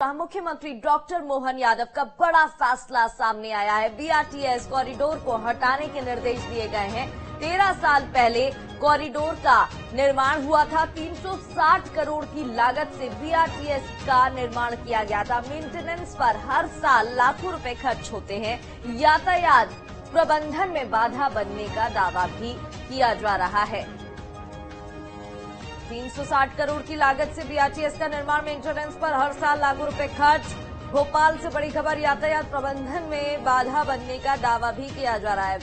जहां मुख्यमंत्री डॉक्टर मोहन यादव का बड़ा फैसला सामने आया है। बीआरटीएस कॉरिडोर को हटाने के निर्देश दिए गए हैं। 13 साल पहले कॉरिडोर का निर्माण हुआ था। 360 करोड़ की लागत से बीआरटीएस का निर्माण किया गया था। मेंटेनेंस पर हर साल लाखों रुपए खर्च होते हैं। यातायात प्रबंधन में बाधा बनने का दावा भी किया जा रहा है। 360 करोड़ की लागत से बीआरटीएस का निर्माण, मेंटेनेंस पर हर साल लाखों रुपए खर्च। भोपाल से बड़ी खबर, यातायात प्रबंधन में बाधा बनने का दावा भी किया जा रहा है।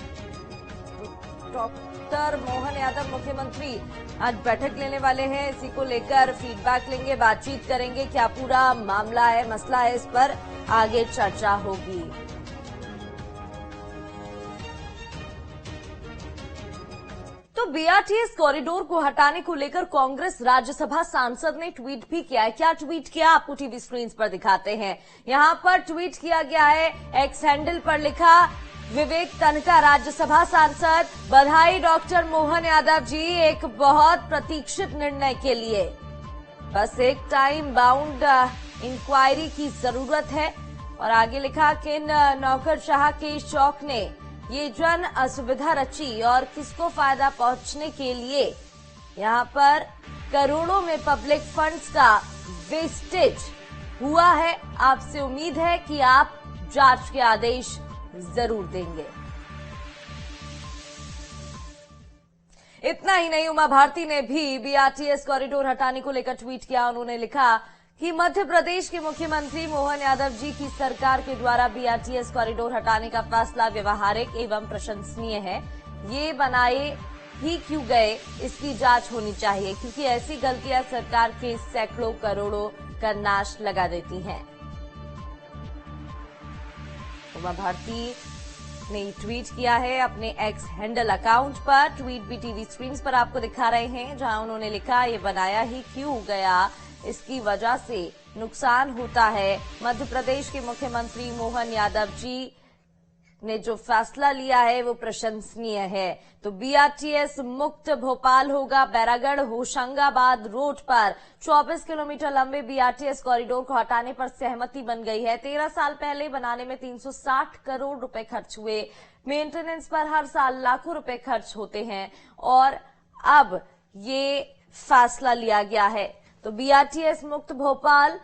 डॉक्टर मोहन यादव मुख्यमंत्री आज बैठक लेने वाले हैं। इसी को लेकर फीडबैक लेंगे, बातचीत करेंगे। क्या पूरा मामला है, मसला है, इस पर आगे चर्चा होगी। तो बीआरटीएस कॉरिडोर को हटाने को लेकर कांग्रेस राज्यसभा सांसद ने ट्वीट भी किया है। क्या ट्वीट किया, आपको टीवी स्क्रीन पर दिखाते हैं। यहां पर ट्वीट किया गया है, एक्स हैंडल पर लिखा, विवेक तनखा राज्यसभा सांसद, बधाई डॉक्टर मोहन यादव जी, एक बहुत प्रतीक्षित निर्णय के लिए। बस एक टाइम बाउंड इंक्वायरी की जरूरत है। और आगे लिखा, किन नौकरशाह के शौक ने ये जन असुविधा रची और किसको फायदा पहुंचने के लिए यहां पर करोड़ों में पब्लिक फंड्स का वेस्टेज हुआ है। आपसे उम्मीद है कि आप जांच के आदेश जरूर देंगे। इतना ही नहीं, उमा भारती ने भी बीआरटीएस कॉरिडोर हटाने को लेकर ट्वीट किया। उन्होंने लिखा कि मध्य प्रदेश के मुख्यमंत्री मोहन यादव जी की सरकार के द्वारा बीआरटीएस कॉरिडोर हटाने का फैसला व्यवहारिक एवं प्रशंसनीय है। ये बनाए ही क्यों गए, इसकी जांच होनी चाहिए, क्योंकि ऐसी गलतियां सरकार के सैकड़ों करोड़ों का नाश लगा देती हैं। उमा भारती ने ट्वीट किया है अपने एक्स हैंडल अकाउंट पर। ट्वीट भी टीवी स्क्रीन पर आपको दिखा रहे हैं, जहां उन्होंने लिखा, ये बनाया ही क्यों गया, इसकी वजह से नुकसान होता है। मध्य प्रदेश के मुख्यमंत्री मोहन यादव जी ने जो फैसला लिया है वो प्रशंसनीय है। तो बीआरटीएस मुक्त भोपाल होगा। बैरागढ़ होशंगाबाद रोड पर 24 किलोमीटर लंबे बीआरटीएस कॉरिडोर को हटाने पर सहमति बन गई है। 13 साल पहले बनाने में 360 करोड़ रुपए खर्च हुए। मेंटेनेंस पर हर साल लाखों रुपए खर्च होते हैं और अब ये फैसला लिया गया है। तो बीआरटीएस मुक्त भोपाल,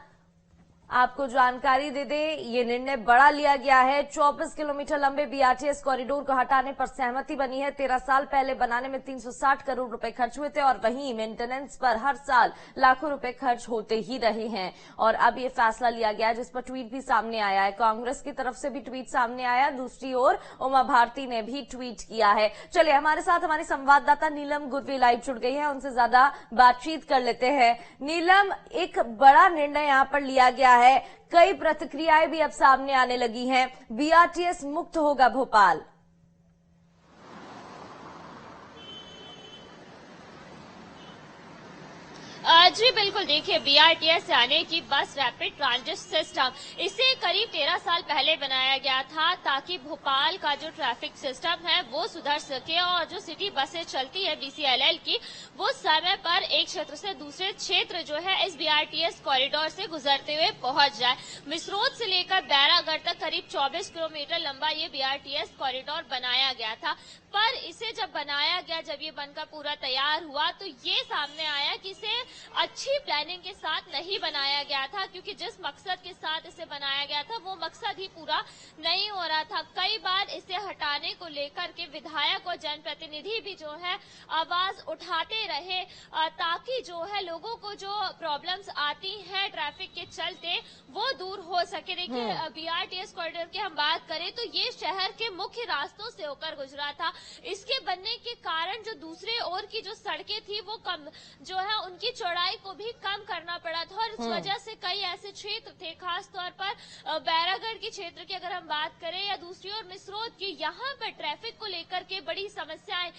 आपको जानकारी दे दे, ये निर्णय बड़ा लिया गया है। 24 किलोमीटर लंबे बीआरटीएस कॉरिडोर को हटाने पर सहमति बनी है। 13 साल पहले बनाने में 360 करोड़ रुपए खर्च हुए थे और वहीं मेंटेनेंस पर हर साल लाखों रुपए खर्च होते ही रहे हैं और अब ये फैसला लिया गया, जिस पर ट्वीट भी सामने आया है। कांग्रेस की तरफ से भी ट्वीट सामने आया। दूसरी ओर उमा भारती ने भी ट्वीट किया है। चलिए, हमारे साथ हमारी संवाददाता नीलम गुरवी लाइव जुड़ गई है, उनसे ज्यादा बातचीत कर लेते हैं। नीलम, एक बड़ा निर्णय यहाँ पर लिया गया है, कई प्रतिक्रियाएं भी अब सामने आने लगी हैं। बीआरटीएस मुक्त होगा भोपाल। जी बिल्कुल, देखिए बीआरटीएस यानी कि बस रैपिड ट्रांजिट सिस्टम, इसे करीब 13 साल पहले बनाया गया था ताकि भोपाल का जो ट्रैफिक सिस्टम है वो सुधर सके और जो सिटी बसें चलती है बीसीएलएल की, वो समय पर एक क्षेत्र से दूसरे क्षेत्र जो है इस बीआरटीएस कॉरिडोर से गुजरते हुए पहुंच जाए। मिसरोद से लेकर बैरागढ़ तक करीब 24 किलोमीटर लंबा ये बीआरटीएस कॉरिडोर बनाया गया था। पर इसे जब बनाया गया, जब ये बनकर पूरा तैयार हुआ, तो ये सामने आया कि इसे अच्छी प्लानिंग के साथ नहीं बनाया गया था, क्योंकि जिस मकसद के साथ इसे बनाया गया था वो मकसद ही पूरा नहीं हो रहा था। कई बार इसे हटाने को लेकर के विधायक और जनप्रतिनिधि भी जो है आवाज उठाते रहे ताकि जो है लोगों को जो प्रॉब्लम्स आती हैं ट्रैफिक के चलते वो दूर हो सके। देखिए, बीआरटीएस कॉरिडोर की हम बात करें तो ये शहर के मुख्य रास्तों से होकर गुजरा था। इसके बनने के कारण जो दूसरे ओर की जो सड़कें थी वो कम जो है उनकी चौड़ाई को भी कम करना पड़ा था और इस वजह से कई ऐसे क्षेत्र थे, खास तौर पर बैरागढ़ के क्षेत्र की अगर हम बात करें या दूसरी ओर मिसरोद की, यहाँ पर ट्रैफिक को लेकर के बड़ी समस्याएं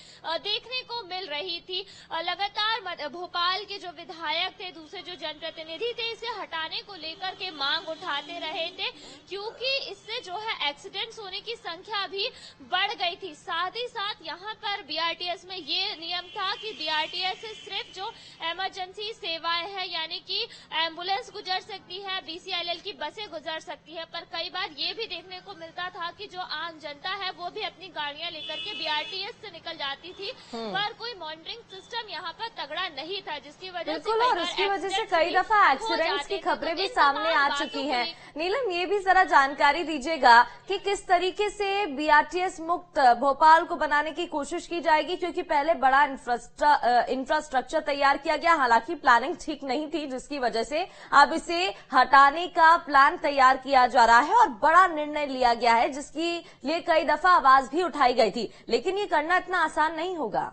देखने को मिल रही थी। लगातार भोपाल के जो विधायक थे, दूसरे जो जनप्रतिनिधि थे, इसे हटाने को लेकर के मांग उठाते रहे थे, क्योंकि इससे जो है एक्सीडेंट्स होने की संख्या भी बढ़ गई थी। साथ ही साथ यहाँ पर बीआरटीएस में ये नियम था कि बीआरटीएस से सिर्फ जो इमरजेंसी सेवाएं हैं, यानी कि एम्बुलेंस गुजर सकती है, बीसीआईएल की बसें गुजर सकती है, पर कई बार ये भी देखने को मिलता था कि जो आम जनता है वो भी अपनी गाड़ियां लेकर के बीआरटीएस से निकल जाती थी, पर कोई मॉनिटरिंग सिस्टम यहाँ पर तगड़ा नहीं था, जिसकी वजह से और उसकी वजह से कई दफा एक्सीडेंट्स की खबरें भी सामने आ चुकी हैं। नीलम, ये भी जरा जानकारी दीजिएगा कि किस तरीके से बीआरटीएस मुक्त भोपाल को बनाने की कोशिश की जाएगी, क्योंकि पहले बड़ा इंफ्रास्ट्रक्चर तैयार किया गया, हालांकि प्लानिंग ठीक नहीं थी, जिसकी वजह से अब इसे हटाने का प्लान तैयार किया जा रहा है और बड़ा निर्णय लिया गया है, जिसकी लिए कई दफा आवाज भी उठाई गई थी, लेकिन ये करना इतना आसान नहीं होगा।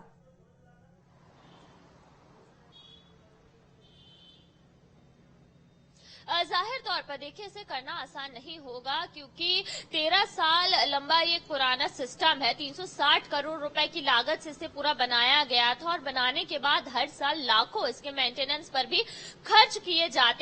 जाहिर तौर पर देखिए इसे करना आसान नहीं होगा, क्योंकि 13 साल लंबा ये पुराना सिस्टम है। 360 करोड़ रुपए की लागत से इसे पूरा बनाया गया था और बनाने के बाद हर साल लाखों इसके मेंटेनेंस पर भी खर्च किए जाते